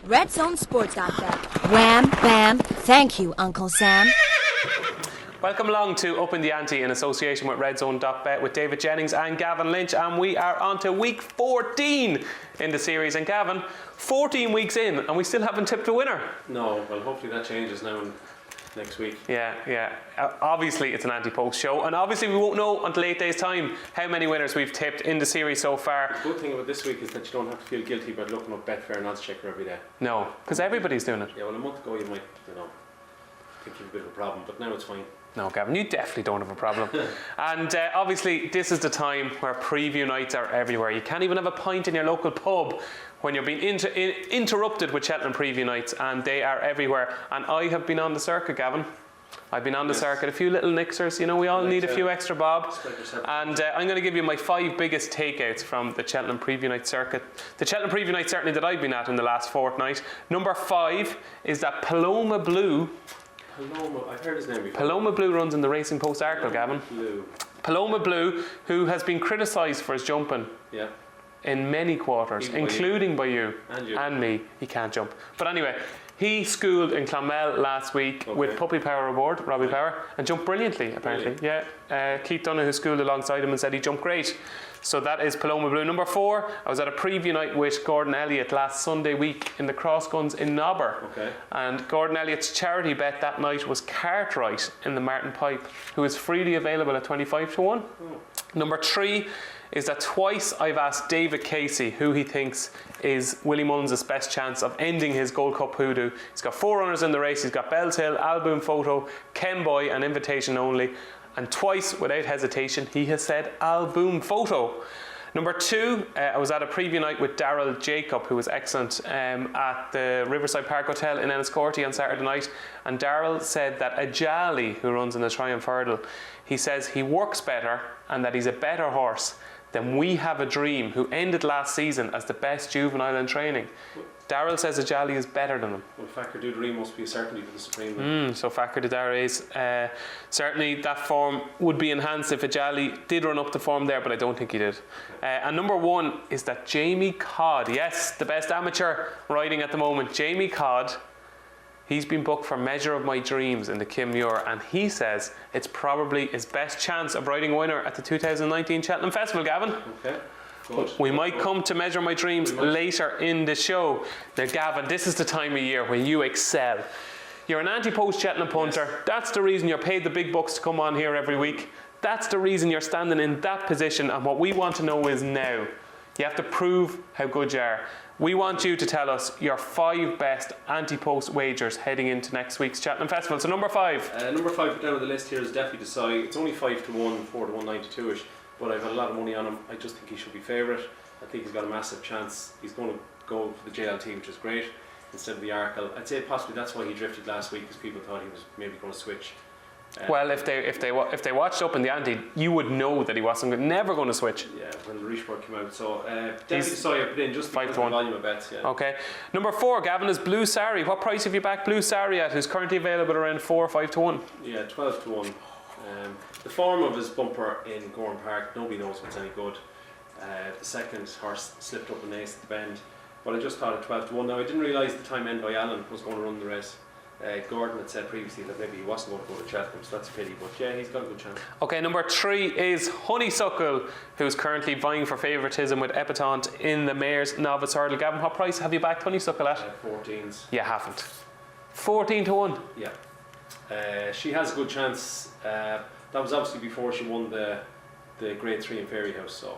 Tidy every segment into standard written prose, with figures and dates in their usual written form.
Red Zone Sports Ante. Wham, bam, thank you, Uncle Sam. Welcome along to Upping the Ante in association with RedZone.bet with David Jennings and Gavin Lynch, and we are on to week 14 in the series. And Gavin, 14 weeks in and we still haven't tipped a winner. No, well hopefully that changes now next week. Yeah. Obviously it's an anti-post show, and obviously we won't know until 8 days time how many winners we've tipped in the series so far. The good thing about this week is that you don't have to feel guilty about looking up Betfair and odds checker every day. No, because everybody's doing it. Yeah, well a month ago you might, think you have a bit of a problem, but now it's fine. No, Gavin, you definitely don't have a problem. And obviously, this is the time where preview nights are everywhere. You can't even have a pint in your local pub when you're being interrupted with Cheltenham preview nights, and they are everywhere. And I have been on the circuit, Gavin. I've been on the circuit, a few little nixers. We all need a few extra bob. And I'm going to give you my 5 biggest takeouts from the Cheltenham preview night circuit. The Cheltenham preview night certainly that I've been at in the last fortnight. Number 5 is that Paloma Blue. I've heard his name before. Paloma Blue runs in the Racing Post article, Gavin. Paloma Blue, who has been criticised for his jumping in many quarters, including by you and me. He can't jump. But anyway, he schooled in Clonmel last week with Puppy Power Award, Robbie Power, and jumped brilliantly, apparently. Really? Yeah. Keith Donoghue schooled alongside him and said he jumped great. So that is Paloma Blue. Number 4, I was at a preview night with Gordon Elliott last Sunday week in the Cross Guns in Nobber. And Gordon Elliott's charity bet that night was Cartwright in the Martin Pipe, who is freely available at 25 to 1. Number 3 is that twice I've asked David Casey who he thinks is Willie Mullins' best chance of ending his Gold Cup hoodoo. He's got 4 runners in the race. He's got Bells Hill, Alboom Photo, Ken Boy and Invitation Only. And twice, without hesitation, he has said Alboom Photo. Number 2, I was at a preview night with Daryl Jacob, who was excellent, at the Riverside Park Hotel in Enniscorthy on Saturday night. And Daryl said that Ajali, who runs in the Triumph Hurdle, he says he works better and that he's a better horse than We Have a Dream, who ended last season as the best juvenile in training. Daryl says Ajali is better than him. Well, Fakir Du Dream must be a certainty for the Supreme. So Fakir Du is certainly that form would be enhanced if Ajali did run up the form there, but I don't think he did. And number 1 is that Jamie Codd, yes, the best amateur riding at the moment, Jamie Codd. He's been booked for Measure of My Dreams in the Kim Muir, and he says it's probably his best chance of riding a winner at the 2019 Cheltenham Festival, Gavin. Okay. Good. We might come to Measure My Dreams later in the show. Now, Gavin, this is the time of year when you excel. You're an anti-post Cheltenham punter. Yes. That's the reason you're paid the big bucks to come on here every week. That's the reason you're standing in that position, and what we want to know is now. You have to prove how good you are. We want you to tell us your 5 best anti-post wagers heading into next week's Cheltenham Festival. So number 5. Number 5 down on the list here is definitely Desai. It's only 5 to 1, 4 to 192ish. But I've had a lot of money on him. I just think he should be favourite. I think he's got a massive chance. He's going to go for the JLT, which is great, instead of the Arkle. I'd say possibly that's why he drifted last week, because people thought he was maybe going to switch. Well, if they watched Up in the Ante, you would know that he wasn't never going to switch. Yeah, when the Richburg came out. So definitely saw you put in just 5 to 1 volume of bets. Yeah. Okay. Number 4, Gavin, is Blue Sari. What price have you backed Blue Sari at? Who's currently available around 4 or 5 to 1? Yeah, 12 to 1. The form of his bumper in Gorham Park, nobody knows what's any good. The second horse slipped up in the ace at the bend, but I just thought at 12 to 1. Now I didn't realise the time end by Allen was going to run the race. Gordon had said previously that maybe he wasn't going to go to Cheltenham, so that's a pity, but yeah, he's got a good chance. Okay, number 3 is Honeysuckle, who's currently vying for favouritism with Epatante in the Mayor's Novice Hurdle. Gavin, what price have you backed Honeysuckle at? 14s. You haven't. 14 to 1? Yeah. She has a good chance. That was obviously before she won the Grade 3 in Fairy House, so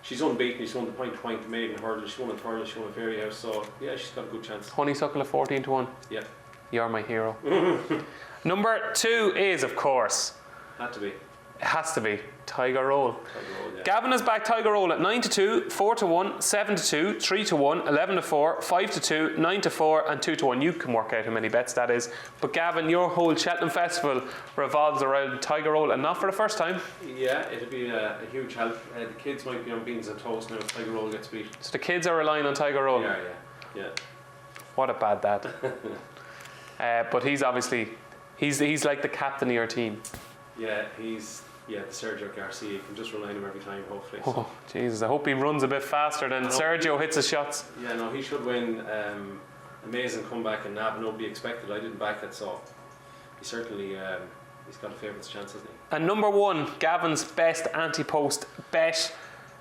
she's unbeaten. She's won the point maiden hurdle, she won a hurdle, she won a Fairy House, so yeah, she's got a good chance. Honeysuckle at 14 to 1? Yeah. You're my hero. Number 2 is, of course, had to be. It has to be Tiger Roll. Yeah. Gavin has backed Tiger Roll at 9 to 2, 4 to 1, 7 to 2, 3 to 1, 11 to 4, 5 to 2, 9 to 4 and 2 to 1. You can work out how many bets that is. But Gavin, your whole Cheltenham Festival revolves around Tiger Roll, and not for the first time. Yeah, it'll be a huge help. The kids might be on beans and toast now if Tiger Roll gets beat. So the kids are relying on Tiger Roll? Yeah. What a bad dad. But he's obviously, he's like the captain of your team. Yeah, he's the Sergio Garcia. You can just rely on him every time, hopefully. Oh, Jesus, I hope he runs a bit faster than Sergio hits his shots. Yeah, no, he should win. amazing comeback in Nav. Nobody expected. I didn't back it, so he certainly he's got a favourites chance, hasn't he? And number one, Gavin's best anti-post bet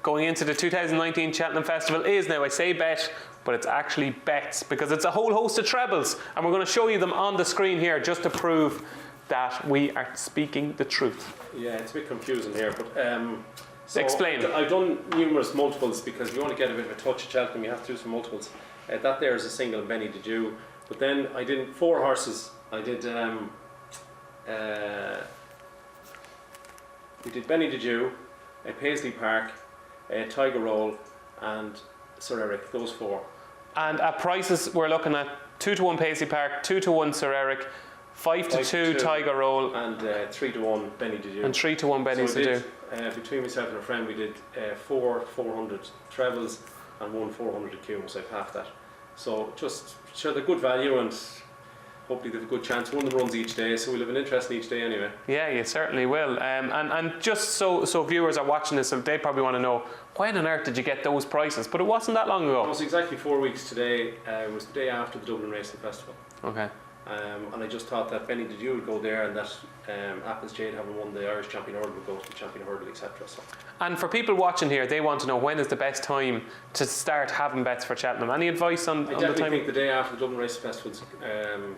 going into the 2019 Cheltenham Festival is, now I say bet, but it's actually bets, because it's a whole host of trebles, and we're going to show you them on the screen here just to prove that we are speaking the truth. Yeah, it's a bit confusing here, but so explain. I've done numerous multiples, because if you want to get a bit of a touch at Cheltenham, you have to do some multiples. That there is a single in Benny Did You, but then I did 4 horses. I did we did Benny Did You, Paisley Park, Tiger Roll, and Sir Eric. Those 4. And at prices, we're looking at 2-1 Paisley Park, 2-1 Sir Eric, 5-2 Tiger Roll, and 3-1 Benny Did You. And 3-1 Benny Did You. Between myself and a friend, we did 4 400 trebles and 1 400 accumulator, so half that. So just sure they're good value, and hopefully they have a good chance. One of them runs each day, so we'll have an interest in each day anyway. Yeah, you certainly will. And just so viewers are watching this, they probably want to know, why on earth did you get those prices? But it wasn't that long ago. It was exactly 4 weeks today. It was the day after the Dublin Racing Festival. Okay. And I just thought that Benny Did You would go there, and that Apple's Jade, having won the Irish Champion Hurdle, would go to the Champion Hurdle, etc. So. And for people watching here, they want to know, when is the best time to start having bets for Cheltenham? Any advice on the time? I definitely think the day after the Dublin Racing Festival.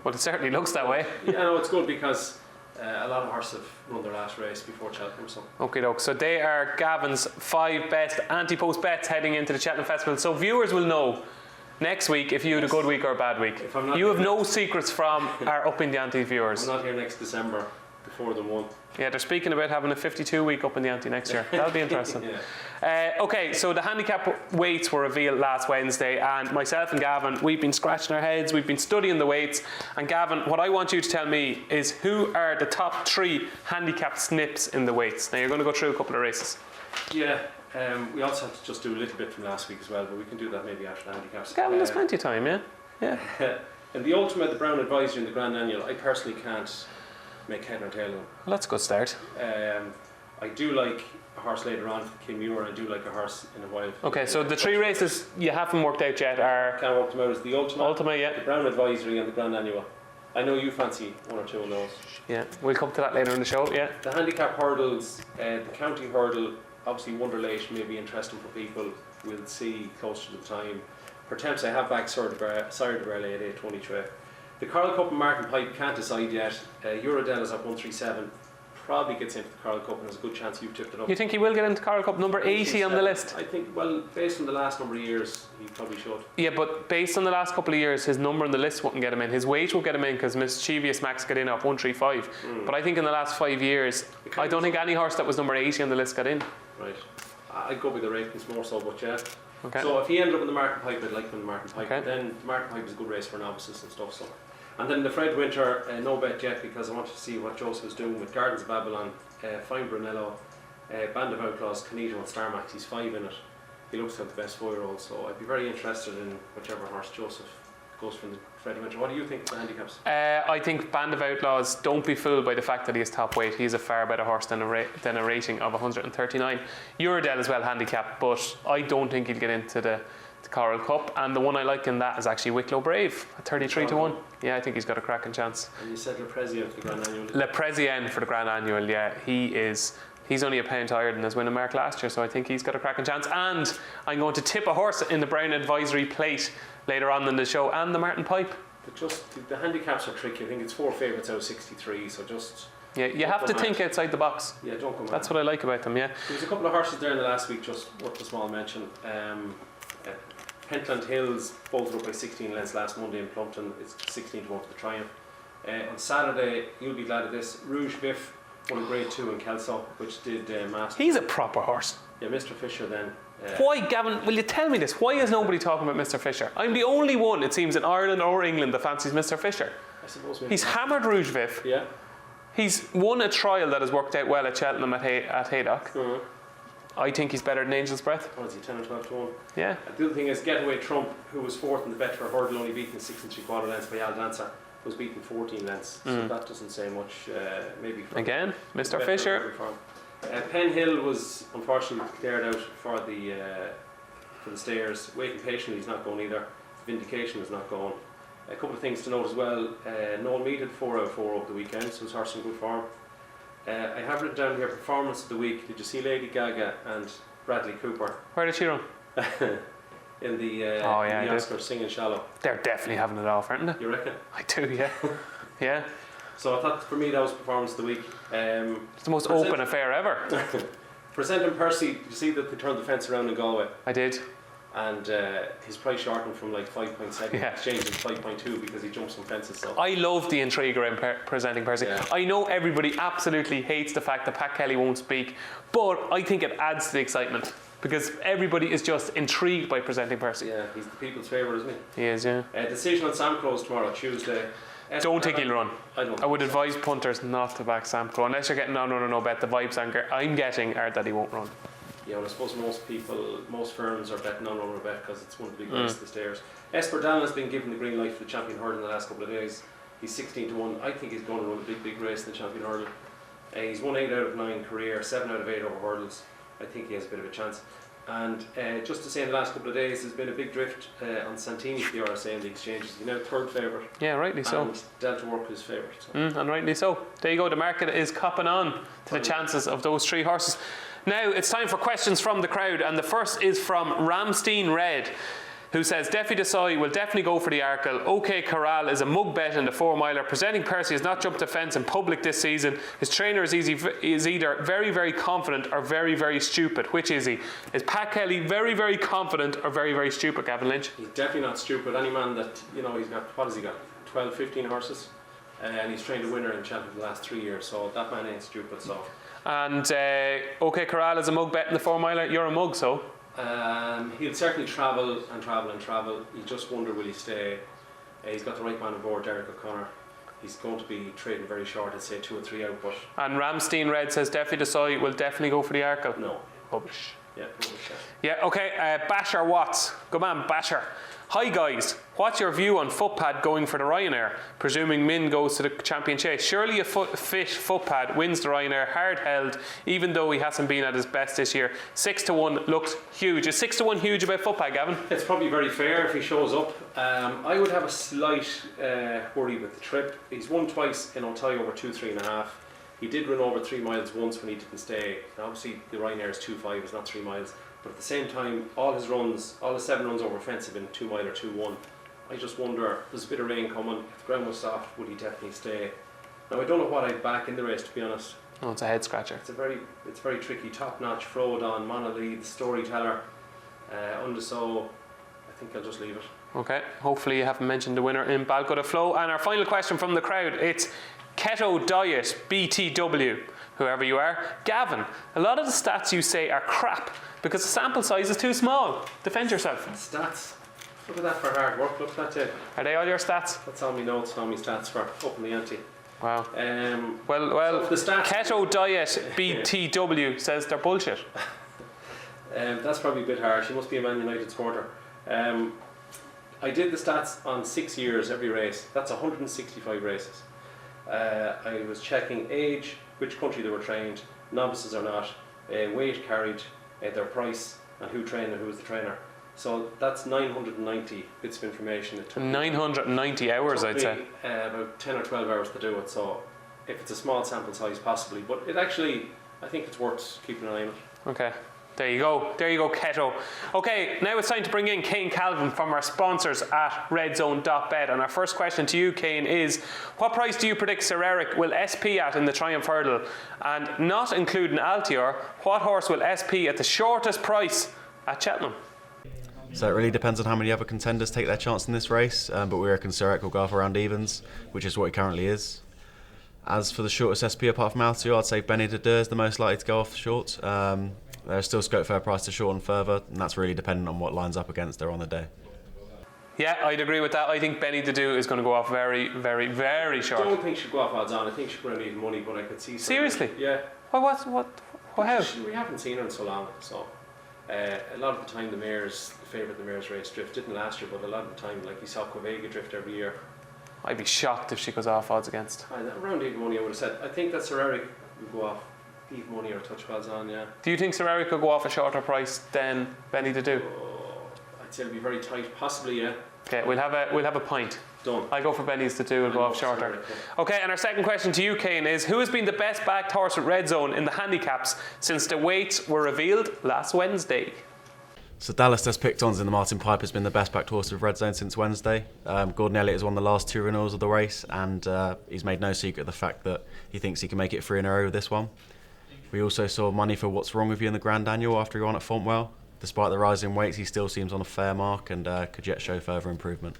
Well, it certainly looks that way. Yeah, no, it's good, because a lot of horses have run their last race before Cheltenham. So. Okay, doke. So they are Gavin's 5 best anti-post bets heading into the Cheltenham Festival. So viewers will know next week if you had a good week or a bad week. You have no secrets from our Upping the Ante viewers. I'm not here next December before them won. Yeah, they're speaking about having a 52-week Up in the Ante next year. That'll be interesting. Okay, so the handicap weights were revealed last Wednesday, and myself and Gavin, we've been scratching our heads, we've been studying the weights. And Gavin, what I want you to tell me is, who are the top 3 handicap snips in the weights? Now, you're going to go through a couple of races. Yeah. We also have to just do a little bit from last week as well, but we can do that maybe after the handicaps. Gavin, there's plenty of time, yeah? Yeah. In the Ultimate, the Brown Advisory, and the Grand Annual, I personally can't make head or tail of them. Well, that's a good start. I do like a horse later on for Kim Muir, and I do like a horse in a while. Okay, so the 3 races you haven't worked out yet are... Can't work them out as the Ultimate, yeah. the Brown Advisory, and the Grand Annual. I know you fancy 1 or 2 of those. Yeah, we'll come to that later in the show, yeah. The handicap hurdles, the county hurdle, obviously Wonderlate may be interesting for people. We'll see closer to the time. For temps, I have back Sire de Berlay at 8.23. The Coral Cup and Martin Pipe can't decide yet. Eurodel is at 137. Probably gets into the Coral Cup, and there's a good chance you've tipped it up. You think he will get into Coral Cup, number 80 on the list? I think, well, based on the last number of years, he probably should. Yeah, but based on the last couple of years, his number on the list wouldn't get him in. His weight will get him in, because Mischievous Max got in at 135. But I think in the last 5 years, I don't think any horse that was number 80 on the list got in. Right. I'd go with the ratings more so, but yeah. Okay. So if he ended up in the Martin Pipe, I'd like him in the Martin Pipe. Okay. Then the Martin Pipe is a good race for novices and stuff. So, and then the Fred Winter, no bet yet, because I wanted to see what Joseph was doing with Gardens of Babylon, Fine Brunello, Band of Outlaws, Canito and Starmax. He's 5 in it. He looks to have the best 4-year-old, so I'd be very interested in whichever horse Joseph goes from the Freddie Winter. What do you think of the handicaps? I think Band of Outlaws, don't be fooled by the fact that he is top weight. He's a far better horse than a rating of 139. Eurodel as well handicap, but I don't think he'll get into the Coral Cup. And the one I like in that is actually Wicklow Brave at 33-1. Yeah, I think he's got a cracking chance. And you said Le President for the Grand Annual. Le President for the Grand Annual, yeah. He's only a pound higher than his winning mark last year, so I think he's got a cracking chance. And I'm going to tip a horse in the Brown Advisory Plate later on in the show, and the Martin Pipe. But just the handicaps are tricky. I think it's 4 favourites out of 63, so just... Yeah, you have to think outside the box. Yeah, don't go mad. That's what I like about them, yeah. There was a couple of horses there in the last week, just worth a small mention. Pentland Hills bolted up by 16 lengths last Monday in Plumpton. It's 16-1 for the Triumph. On Saturday, you'll be glad of this, Rouge Vif won a Grade 2 in Kelso, which did Master. He's a proper horse. Yeah, Mr. Fisher then. Why, Gavin, will you tell me this? Why is nobody talking about Mr. Fisher? I'm the only one, it seems, in Ireland or England that fancies Mr. Fisher. I suppose maybe. He's hammered Rouge Vif. Yeah. He's won a trial that has worked out well at Cheltenham at Haydock. I think he's better than Angel's Breath. What is he, 10 or 12-1? Yeah. The other thing is Getaway Trump, who was 4th in the bet for a hurdle, only beaten 6 3/4 lengths by Al Dancer, was beaten 14 lengths. So that doesn't say much, maybe. Again, Mr. Fisher. Penn Hill was unfortunately cleared out for the stairs. Waiting patiently, he's not going either. Vindication is not going. A couple of things to note as well. Noel Mead had 4 out of 4 over the weekend, so his horse in good form. I have written down here performance of the week. Did you see Lady Gaga and Bradley Cooper? Where did she run? in the Oscar Singing Shallow. They're definitely having it off, aren't they? You reckon? I do, yeah. Yeah. So I thought for me that was performance of the week. It's the most open affair ever. Presenting Percy, you see that they turned the fence around in Galway? I did. And his price shortened from like 5.7 exchange to 5.2 because he jumped some fences. So. I love the intrigue around presenting Percy. Yeah. I know everybody absolutely hates the fact that Pat Kelly won't speak, but I think it adds to the excitement because everybody is just intrigued by presenting Percy. Yeah, he's the people's favourite, isn't he? He is, yeah. Decision on Sam Crows tomorrow, Tuesday. Don't think he'll run. I would advise punters not to back Sam Crow unless you're getting no bet. The vibes I'm getting are that he won't run. Yeah, well, I suppose most firms are betting on run or bet because it's one of the big races, the stairs. Esperdal has been given the green light for the Champion Hurdle in the last couple of days. He's 16-1. I think he's going to run a big race in the Champion Hurdle. He's won 8 out of 9 career, 7 out of 8 over hurdles. I think he has a bit of a chance. And just to say, in the last couple of days, there's been a big drift on Santini for the RSA in the exchanges. He's now 3rd favourite. Yeah, rightly so. And Delta Work is favourite. So. And rightly so. There you go. The market is copping on to the chances of those 3 horses. Now it's time for questions from the crowd, and the first is from Ramstein Red, who says Defi Desai will definitely go for the Arkle. OK Corral is a mug bet in the 4-miler. Presenting Percy has not jumped the fence in public this season. His trainer is either very confident or very stupid. Which is he? Is Pat Kelly very confident or very stupid, Gavin Lynch? He's definitely not stupid. Any man that, he's got, what has he got? 12, 15 horses? And he's trained a winner in Cheltenham the last 3 years, so that man ain't stupid. So. And OK Corral is a mug bet in the 4-miler. You're a mug, so? He'll certainly travel. You just wonder, will he stay? He's got the right man on board, Derek O'Connor. He's going to be trading very short, I'd say 2 or 3 out. But and Ramstein Red says Defi Desai will definitely go for the Arkle. No. Rubbish. Yeah, rubbish. Yeah, okay. Basher Watts. Good man, Basher. Hi guys, what's your view on footpad going for the Ryanair, presuming Min goes to the champion chase? Surely a fit footpad wins the Ryanair, hard held, even though he hasn't been at his best this year. 6-1 looks huge. Is 6-1 huge about footpad, Gavin? It's probably very fair if he shows up. I would have a slight worry with the trip. He's won twice in Ontario over 2-3.5. He did run over 3 miles once when he didn't stay. Now obviously the Ryanair is 2.5, it's not 3 miles. But at the same time, all his 7 runs over fence have been 2 mile or 2-1. I just wonder, there's a bit of rain coming. If the ground was soft, would he definitely stay? Now I don't know what I'd back in the race, to be honest. Oh, it's a head scratcher. It's very tricky. Top notch, Frodon, Monolith, Storyteller, Undeso. I think I'll just leave it. Okay. Hopefully you haven't mentioned the winner in Balco de Flow. And our final question from the crowd. It's Keto Diet BTW. Whoever you are, Gavin. A lot of the stats you say are crap because the sample size is too small. Defend yourself. Stats. Look at that for hard work. Look at that. Are they all your stats? That's all my notes, all my stats for Upping the Ante. Wow. Well, the stats. Keto Diet BTW says they're bullshit. That's probably a bit harsh. He must be a Man United supporter. I did the stats on 6 years every race. That's 165 races. I was checking age, which country they were trained, novices or not, weight carried, their price, and who trained and who was the trainer. So that's 990 bits of information. 990 hours, I'd say. About 10 or 12 hours to do it. So if it's a small sample size, possibly. But it actually, I think it's worth keeping an eye on it. Okay. There you go, Keto. Okay, now it's time to bring in Kane Calvin from our sponsors at redzone.bet. And our first question to you, Kane, is what price do you predict Sir Eric will SP at in the Triumph Hurdle? And not including Altior, what horse will SP at the shortest price at Cheltenham? So it really depends on how many other contenders take their chance in this race, but we reckon Sir Eric will go off around evens, which is what he currently is. As for the shortest SP apart from Altior, I'd say Benny de Deux is the most likely to go off short. There's still scope for a price to shorten further, and that's really dependent on what lines up against her on the day. Yeah, I'd agree with that. I think Benny de Deux is going to go off very short. I don't think she'll go off odds on. I think she'll put in even money, but I could see... Seriously? Yeah. How? We haven't seen her in so long, so... a lot of the time the mares favourite the mares race drift. Didn't last year, but a lot of the time, like you saw Quevega drift every year. I'd be shocked if she goes off odds against. Around even money I would have said. I think that Sir Eric will go off even money or touch odds on, yeah. Do you think Sir Eric could go off a shorter price than Benny de Deux? Oh, I I'd say it'll be very tight. Possibly, yeah. Okay, we'll have a pint. Done. I'll go for Benny's to 2 and go off shorter. Okay, and our second question to you, Kane, is who has been the best backed horse with Red Zone in the handicaps since the weights were revealed last Wednesday? So Dallas Des Pictons in the Martin Pipe has been the best backed horse with Red Zone since Wednesday. Gordon Elliott has won the last 2 renewals of the race, and he's made no secret of the fact that he thinks he can make it 3 in a row with this one. We also saw money for What's Wrong With You in the Grand Annual after he won at Fontwell. Despite the rise in weights, he still seems on a fair mark and could yet show further improvement.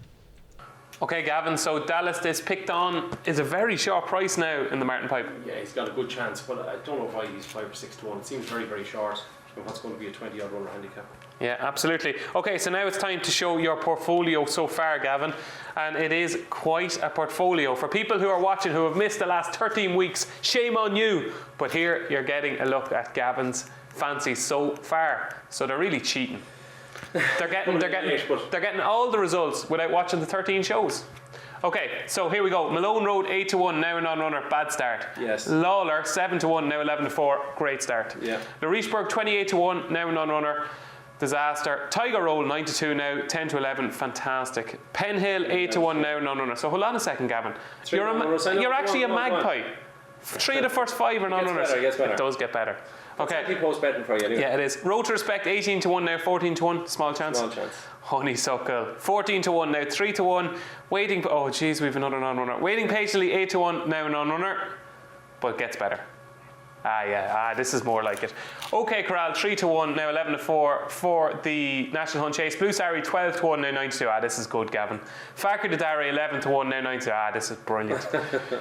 Okay, Gavin, so Dallas Des Picton is a very short price now in the Martin Pipe. Yeah, he's got a good chance, but I don't know why he's 5 or 6 to 1. It seems very, very short. And what's going to be a 20-odd runner handicap? Yeah, absolutely. Okay, so now it's time to show your portfolio so far, Gavin. And it is quite a portfolio. For people who are watching who have missed the last 13 weeks, shame on you. But here you're getting a look at Gavin's fancies so far. So they're really cheating. They're getting all the results without watching the 13 shows. Okay, so here we go. Malone Road 8 to 1, now a non-runner, bad start. Yes. Lawler 7 to 1, now 11 to 4, great start. Yeah. Larichburg 28 to 1, now a non-runner, disaster. Tiger Roll 9 to 2, now 10 to 11, fantastic. Penhill 8 to 1, now non-runner. So hold on a second, Gavin. You're actually a magpie. 3 of the first 5 are non-runners. It does get better. Okay. It's post betting for you anyway. Yeah, it is. Road to Respect 18 to 1 now, 14 to 1, small chance. Small chance. Honeysuckle 14 to 1 now, 3 to 1. Waiting. Oh, geez, we've another non-runner. Waiting patiently 8 to 1 now, non-runner, but gets better. This is more like it. OK Corral 3 to 1 now, 11 to 4 for the National Hunt Chase. Blue Sari 12 to 1 now, 9 to 2. This is good, Gavin. Farker Didare 11 to 1 now, 9 to 2. This is brilliant.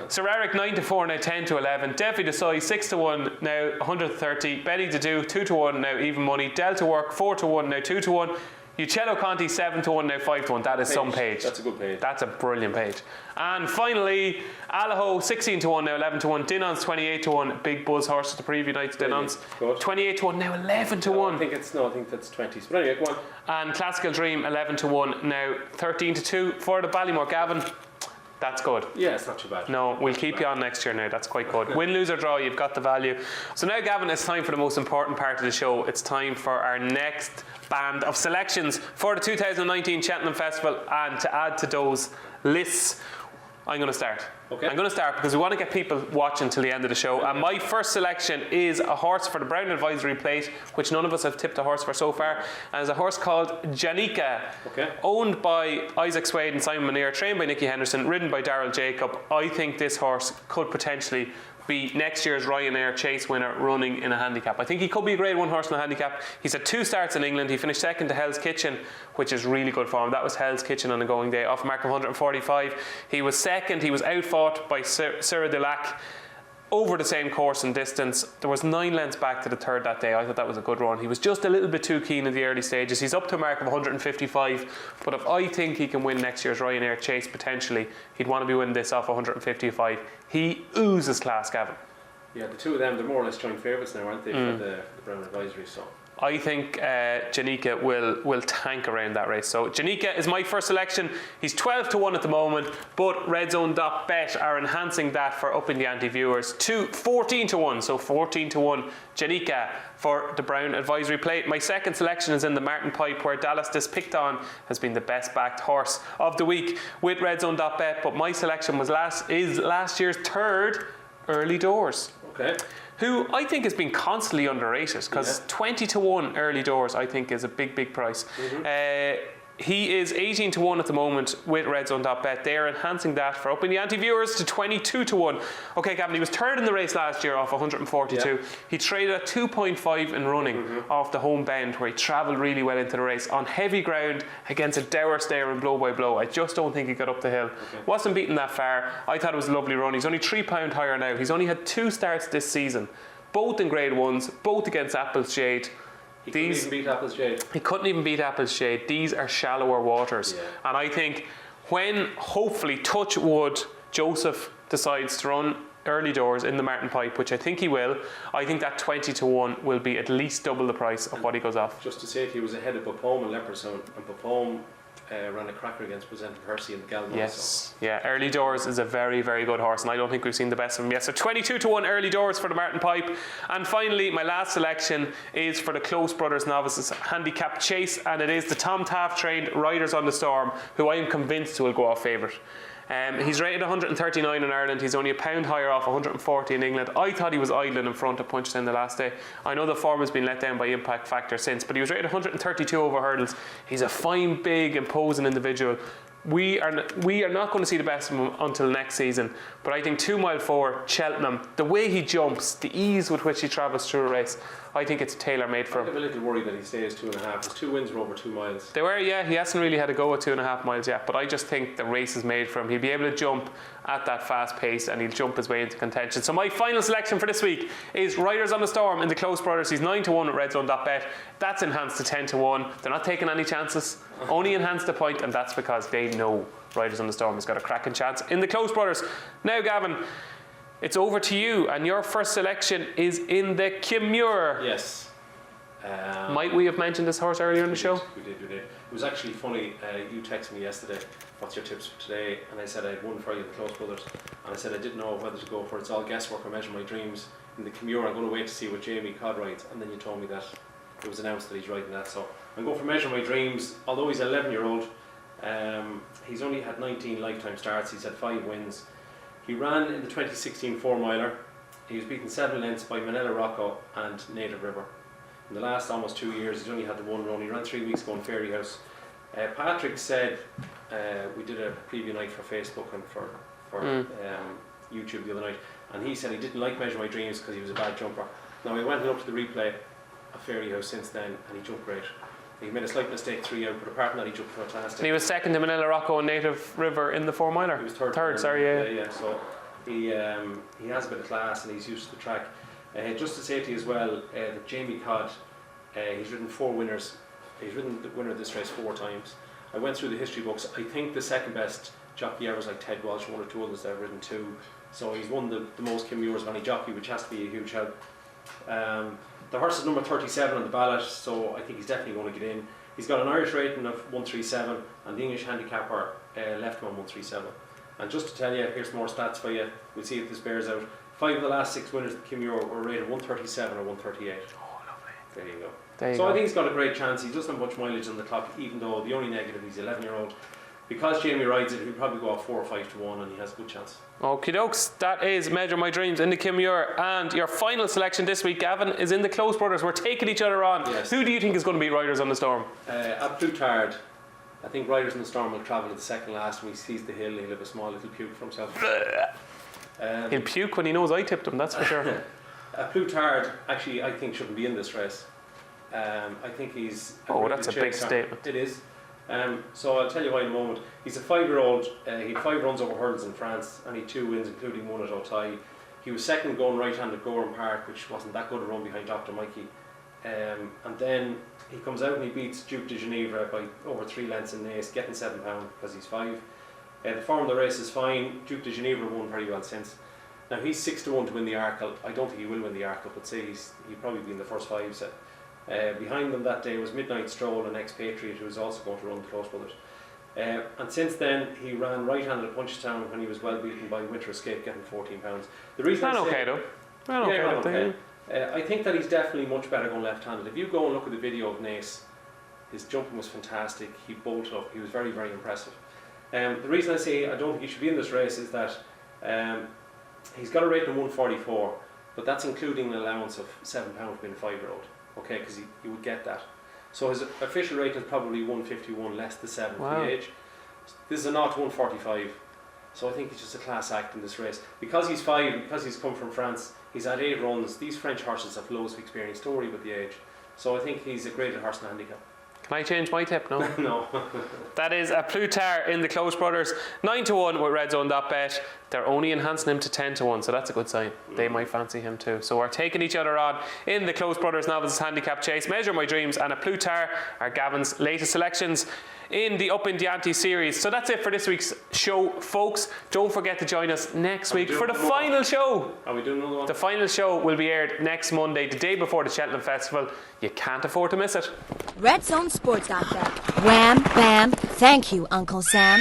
Sir Eric 9 to 4 now, 10 to 11. Defi Desai 6 to 1 now, 130. Betty Dedu 2 to 1 now, even money. Delta Work 4 to 1 now, 2 to 1. Uccello Conti 7 to 1 now, 5 to 1. That is some page. That's a good page. That's a brilliant page. And finally, Alaho 16 to 1 now, 11 to 1. Dinons 28 to 1. Big buzz horse at the preview night. Dinons 28 to 1 now, 11 to 1. I think that's 20s. But anyway, go on. And Classical Dream 11 to 1 now, 13 to 2 for the Ballymore. Gavin, that's good. Yeah, it's not too bad. No, we'll keep you on next year now. That's quite good. Win, lose or draw, you've got the value. So now, Gavin, it's time for the most important part of the show. It's time for our next band of selections for the 2019 Cheltenham Festival, and to add to those lists, I'm going to start. Okay. I'm going to start because we want to get people watching till the end of the show. And my first selection is a horse for the Brown Advisory Plate, which none of us have tipped a horse for so far. And it's a horse called Janika, owned by Isaac Swade and Simon Muneer, trained by Nicky Henderson, ridden by Daryl Jacob. I think this horse could potentially be next year's Ryanair Chase winner running in a handicap. I think he could be a Grade 1 horse in a handicap. He's had 2 starts in England. He finished second to Hell's Kitchen, which is really good for him. That was Hell's Kitchen on a going day, off a mark of 145. He was second. He was outfought by Sir de Lac over the same course and distance. There was 9 lengths back to the third that day. I thought that was a good run. He was just a little bit too keen in the early stages. He's up to a mark of 155, but if I think he can win next year's Ryanair Chase potentially, he'd want to be winning this off 155. He oozes class, Gavin. Yeah, the two of them, they're more or less joint favourites now, aren't they, for the Brown Advisory, so... I think Janika will tank around that race. So Janika is my first selection. He's 12 to 1 at the moment, but RedZone.bet are enhancing that for upping the Ante viewers to 14 to 1. So 14 to 1 Janika for the Brown Advisory Plate. My second selection is in the Martin Pipe, where Dallas Des Picton has been the best backed horse of the week with RedZone.bet. But my selection was last year's third, Early Doors. Okay. Who I think has been constantly underrated, because 20 to 1 Early Doors I think is a big price. He is 18 to 1 at the moment with RedZone.bet. They are enhancing that for upping the Ante viewers to 22 to 1. Okay, Gavin, he was third in the race last year off 142. Yeah. He traded at 2.5 in running off the home bend, where he travelled really well into the race on heavy ground against a dour stair and blow by blow. I just don't think he got up the hill. Wasn't beaten that far. I thought it was a lovely run. He's only £3 higher now. He's only had 2 starts this season, both in Grade 1s, both against Appleshade. He couldn't even beat Appleshade. He couldn't even beat Appleshade. These are shallower waters. Yeah. And I think when, hopefully, touch wood, Joseph decides to run Early Doors in the Martin Pipe, which I think he will, I think that 20 to 1 will be at least double the price of what he goes off. Just to say, he was ahead of Bapome and Leopardstown, and Bapome ran a cracker against Presenting Percy in the Gamble. Yes, yeah, Early Doors is a very, very good horse, and I don't think we've seen the best of him yet. So 22-1 Early Doors for the Martin Pipe. And finally, my last selection is for the Close Brothers Novices Handicap Chase, and it is the Tom Taft trained Riders on the Storm, who I am convinced will go off favourite. He's rated 139 in Ireland. He's only a pound higher off 140 in England. I thought he was idling in front of Punchestown the last day. I know the form has been let down by impact factor since, but he was rated 132 over hurdles. He's a fine, big, imposing individual. We are not going to see the best of him until next season, but I think 2 mile 4, Cheltenham, the way he jumps, the ease with which he travels through a race, I think it's tailor-made for him. I'm a little worried that he stays 2.5. His 2 wins were over 2 miles. They were, yeah. He hasn't really had a go at 2.5 miles yet, but I just think the race is made for him. He'll be able to jump at that fast pace, and he'll jump his way into contention. So my final selection for this week is Riders on the Storm in the Close Brothers. He's 9-1 at RedZone.bet. That's enhanced to 10-1. They're not taking any chances, only enhanced a point, and that's because they know Riders on the Storm has got a cracking chance in the Close Brothers. Now, Gavin, it's over to you, and your first selection is in the Kimure. Yes. Might we have mentioned this horse earlier in the show? We did. It was actually funny. You texted me yesterday, what's your tips for today? And I said I had one for you, the Close Brothers. And I said I didn't know whether to go for It's All Guesswork or Measure My Dreams. In the Kimure, I'm going to wait to see what Jamie Codd rides. And then you told me that it was announced that he's riding that. So I'm going for Measure My Dreams. Although he's an 11-year-old, he's only had 19 lifetime starts. He's had 5 wins. He ran in the 2016 4-miler. He was beaten 7 lengths by Manila Rocco and Native River. In the last almost 2 years, he's only had the 1 run. He ran 3 weeks ago in Fairy House. Patrick said, we did a preview night for Facebook and for YouTube the other night, and he said he didn't like Measure My Dreams because he was a bad jumper. Now, he went up to the replay of Fairy House since then, and he jumped great. He made a slight mistake 3 out, but apart from that, he jumped fantastic. And he was second to Manila Rocco and Native River in the 4-miler. He was third. Yeah. So he has a bit of class, and he's used to the track. Just to say to you as well, that Jamie Codd, he's ridden 4 winners. He's ridden the winner of this race 4 times. I went through the history books. I think the second best jockey ever was like Ted Walsh, 1 or 2 others that have ridden 2. So he's won the most Kimures of any jockey, which has to be a huge help. The horse is number 37 on the ballot, so I think he's definitely going to get in. He's got an Irish rating of 137, and the English handicapper left him on 137. And just to tell you, here's more stats for you. We'll see if this bears out. 5 of the last 6 winners of the Kimure were rated 137 or 138. Oh, lovely. There you go. There you so go. I think he's got a great chance. He doesn't have much mileage on the clock, even though the only negative, he's 11-year-old. Because Jamie rides it, he'll probably go off 4 or 5-1, and he has a good chance. Okie dokes, that is Measure My Dreams in the Kimure. And your final selection this week, Gavin, is in the Close Brothers. We're taking each other on. Yes. Who do you think is going to beat Riders on the Storm? At Plutard, I think Riders on the Storm will travel to the second last. When he sees the hill, he'll have a small little puke for himself. He'll puke when he knows I tipped him, that's for sure. Plutard, actually, I think shouldn't be in this race. I think he's... That's a big statement. It is. So I'll tell you why in a moment. He's a 5-year-old. He had 5 runs over hurdles in France, and he had 2 wins, including 1 at Auteuil. He was second going right-hand at Gorham Park, which wasn't that good a run behind Dr. Mikey. And then he comes out and he beats Duke de Geneva by over 3 lengths in Naas, getting £7 because he's 5. The form of the race is fine. Duke de Geneva won very well since. Now he's 6-1 to win the Arkle. I don't think he will win the Arkle, but say he'll probably be in the first 5 set. Behind them that day was Midnight Stroll, an expatriate who was also going to run the Close Brothers. And since then he ran right-handed at Punchestown when he was well beaten by Winter Escape, getting £14. The reason Ran okay though. Ran okay. I think that he's definitely much better going left-handed. If you go and look at the video of Naas, his jumping was fantastic. He bolted up. He was very, very impressive. The reason I say I don't think he should be in this race is that he's got a rating of 144, but that's including an allowance of £7 being a 5-year-old. Okay, because he would get that. So his official rating is probably 151, less the 7 for the age. This is a 0 to 145. So I think he's just a class act in this race. Because he's 5, because he's come from France, he's had 8 runs. These French horses have loads of experience, don't worry about the age. So I think he's a great horse in the handicap. Can I change my tip? No. No. That is a Plutard in the Close Brothers. 9-1 with RedZone.bet. They're only enhancing him to 10-1, so that's a good sign. They might fancy him too. So we're taking each other on in the Close Brothers Novices Handicap Chase. Measure My Dreams and a Plutard are Gavin's latest selections in the Upping Ante series. So that's it for this week's show, folks. Don't forget to join us next week for the final show. Are we doing another one? The final show will be aired next Monday, the day before the Cheltenham Festival. You can't afford to miss it. Red Zone Sports.bet. Wham, bam. Thank you, Uncle Sam.